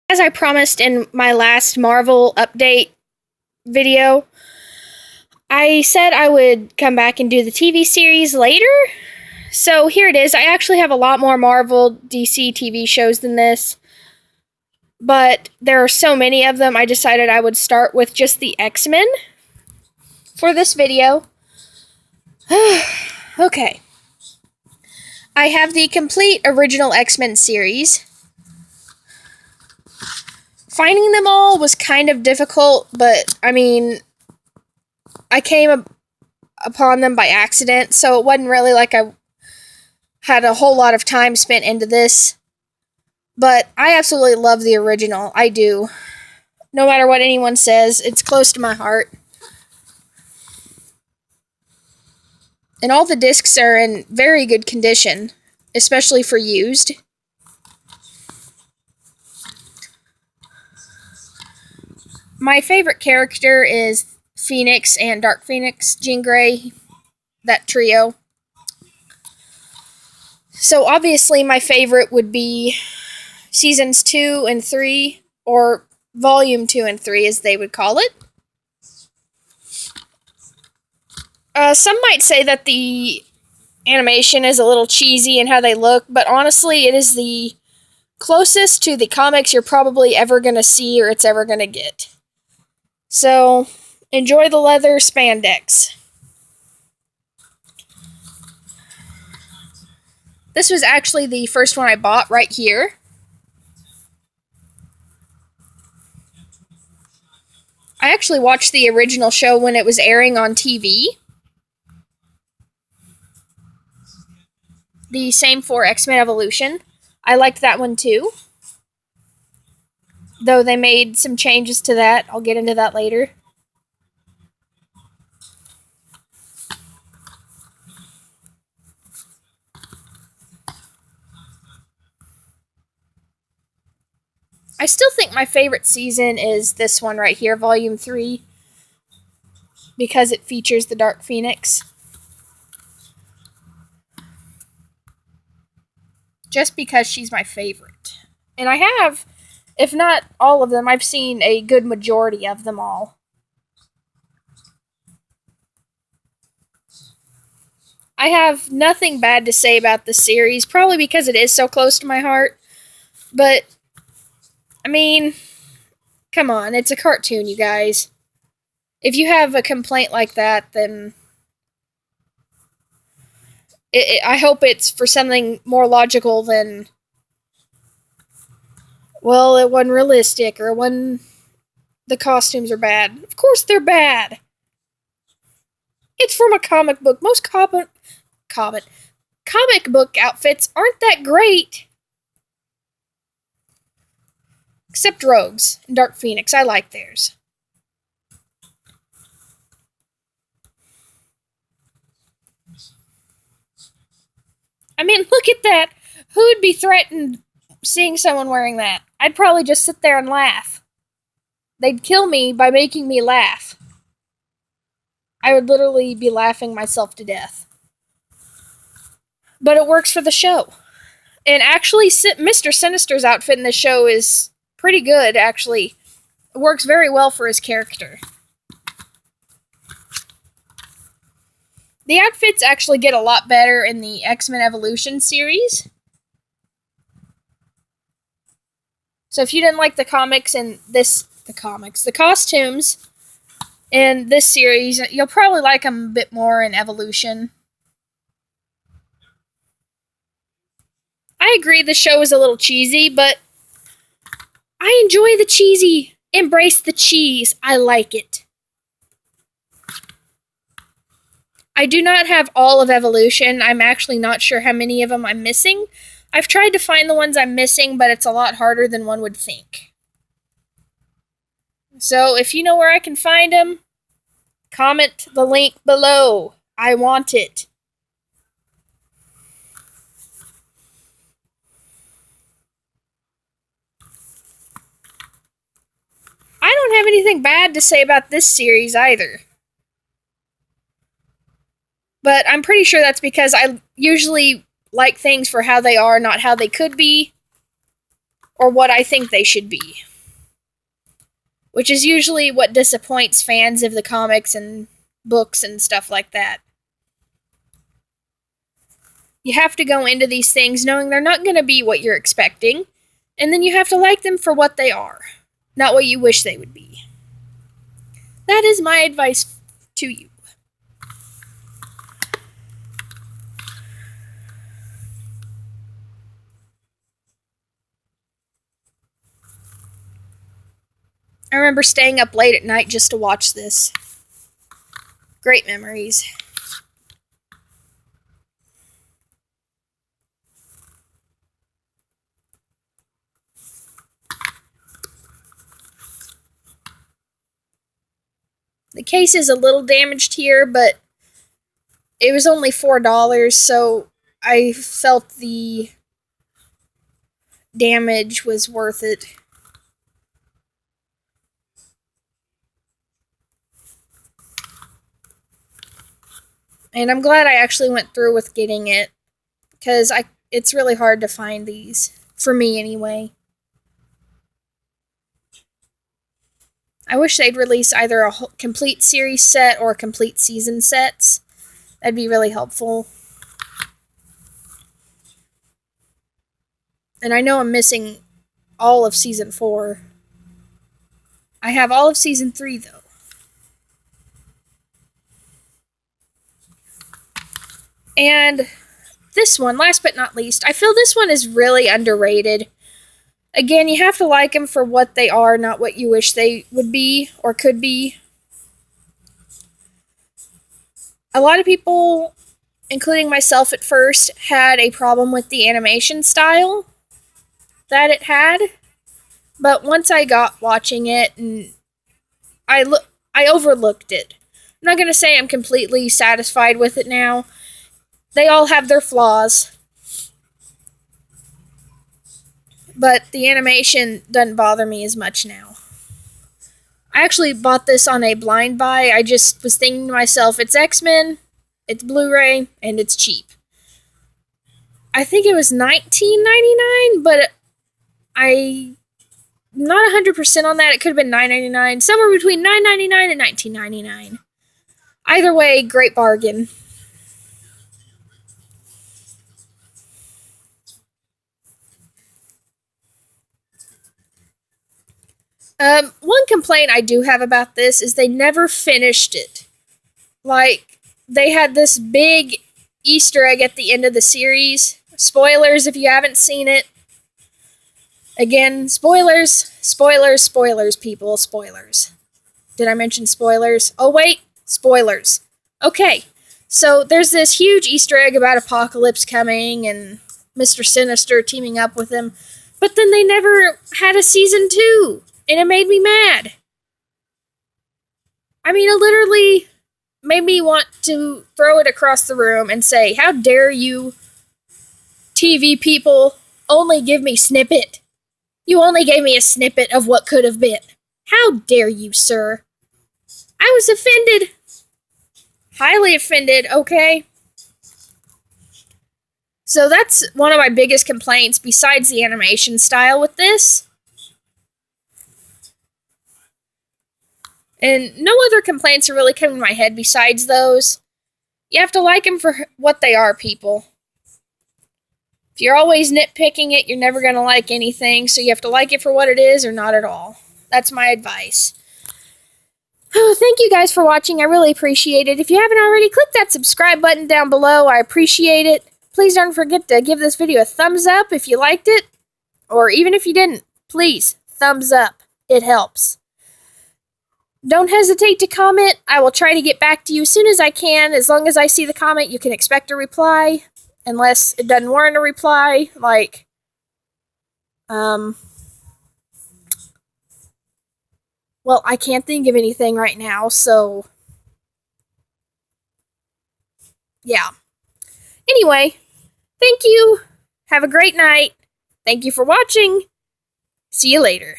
As I promised in my last Marvel update video, I said I would come back and do the TV series later. So here it is. I actually have a lot more Marvel DC TV shows than this, but there are so many of them, I decided I would start with just the X-Men for this video. Okay. I have the complete original X-Men series. Finding them all was kind of difficult, but I came upon them by accident, so it wasn't really like I had a whole lot of time spent into this. But I absolutely love the original. I do. No matter what anyone says, it's close to my heart. And all the discs are in very good condition, especially for used. My favorite character is Phoenix and Dark Phoenix, Jean Grey, that trio. So obviously my favorite would be seasons 2 and 3, or volume 2 and 3 as they would call it. Some might say that the animation is a little cheesy in how they look, but honestly it is the closest to the comics you're probably ever going to see or it's ever going to get. So, enjoy the leather spandex. This was actually the first one I bought right here. I actually watched the original show when it was airing on TV. The same for X-Men Evolution. I liked that one too. Though they made some changes to that. I'll get into that later. I still think my favorite season is this one right here, Volume 3, because it features the Dark Phoenix. Just because she's my favorite. And I have, if not all of them, I've seen a good majority of them all. I have nothing bad to say about the series, probably because it is so close to my heart. But, come on, it's a cartoon, you guys. If you have a complaint like that, then I hope it's for something more logical than, well, it wasn't realistic, or when the costumes are bad. Of course they're bad. It's from a comic book. Most comic book outfits aren't that great. Except Rogue's and Dark Phoenix. I like theirs. Look at that. Who would be threatened seeing someone wearing that? I'd probably just sit there and laugh. They'd kill me by making me laugh. I would literally be laughing myself to death. But it works for the show. And actually, Mr. Sinister's outfit in the show is pretty good, actually. It works very well for his character. The outfits actually get a lot better in the X-Men Evolution series. So if you didn't like the comics and the costumes in this series, you'll probably like them a bit more in Evolution. I agree the show is a little cheesy, but I enjoy the cheesy. Embrace the cheese. I like it. I do not have all of Evolution. I'm actually not sure how many of them I'm missing. I've tried to find the ones I'm missing, but it's a lot harder than one would think. So if you know where I can find them, comment the link below. I want it. I don't have anything bad to say about this series either. But I'm pretty sure that's because I usually like things for how they are, not how they could be. or what I think they should be, which is usually what disappoints fans of the comics and books and stuff like that. You have to go into these things knowing they're not going to be what you're expecting, and then you have to like them for what they are, not what you wish they would be. That is my advice to you. I remember staying up late at night just to watch this. Great memories. The case is a little damaged here, but it was only $4, so I felt the damage was worth it. And I'm glad I actually went through with getting it, because it's really hard to find these, for me anyway. I wish they'd release either a complete series set or complete season sets. That'd be really helpful. And I know I'm missing all of Season 4. I have all of Season 3, though. And this one, last but not least, I feel this one is really underrated. Again, you have to like them for what they are, not what you wish they would be or could be. A lot of people, including myself at first, had a problem with the animation style that it had. But once I got watching it, and I overlooked it. I'm not going to say I'm completely satisfied with it now. They all have their flaws. But the animation doesn't bother me as much now. I actually bought this on a blind buy. I just was thinking to myself, it's X-Men, it's Blu-ray, and it's cheap. I think it was $19.99, but I'm not 100% on that. It could have been $9.99, somewhere between $9.99 and $19.99. Either way, great bargain. One complaint I do have about this is they never finished it. Like, they had this big Easter egg at the end of the series. Spoilers if you haven't seen it. Again, spoilers, people, spoilers. Did I mention spoilers? Oh, wait, spoilers. Okay, so there's this huge Easter egg about Apocalypse coming and Mr. Sinister teaming up with him, but then they never had a season 2. And it made me mad. I mean, it literally made me want to throw it across the room and say, how dare you, TV people, only give me snippet? You only gave me a snippet of what could have been. How dare you, sir? I was offended. Highly offended, okay? So that's one of my biggest complaints besides the animation style with this. And no other complaints are really coming to my head besides those. You have to like them for what they are, people. If you're always nitpicking it, you're never going to like anything, so you have to like it for what it is or not at all. That's my advice. Thank you guys for watching. I really appreciate it. If you haven't already, click that subscribe button down below. I appreciate it. Please don't forget to give this video a thumbs up if you liked it, or even if you didn't. Please, thumbs up. It helps. Don't hesitate to comment. I will try to get back to you as soon as I can. As long as I see the comment, you can expect a reply. Unless it doesn't warrant a reply. Like, well, I can't think of anything right now, so yeah. Anyway, thank you. Have a great night. Thank you for watching. See you later.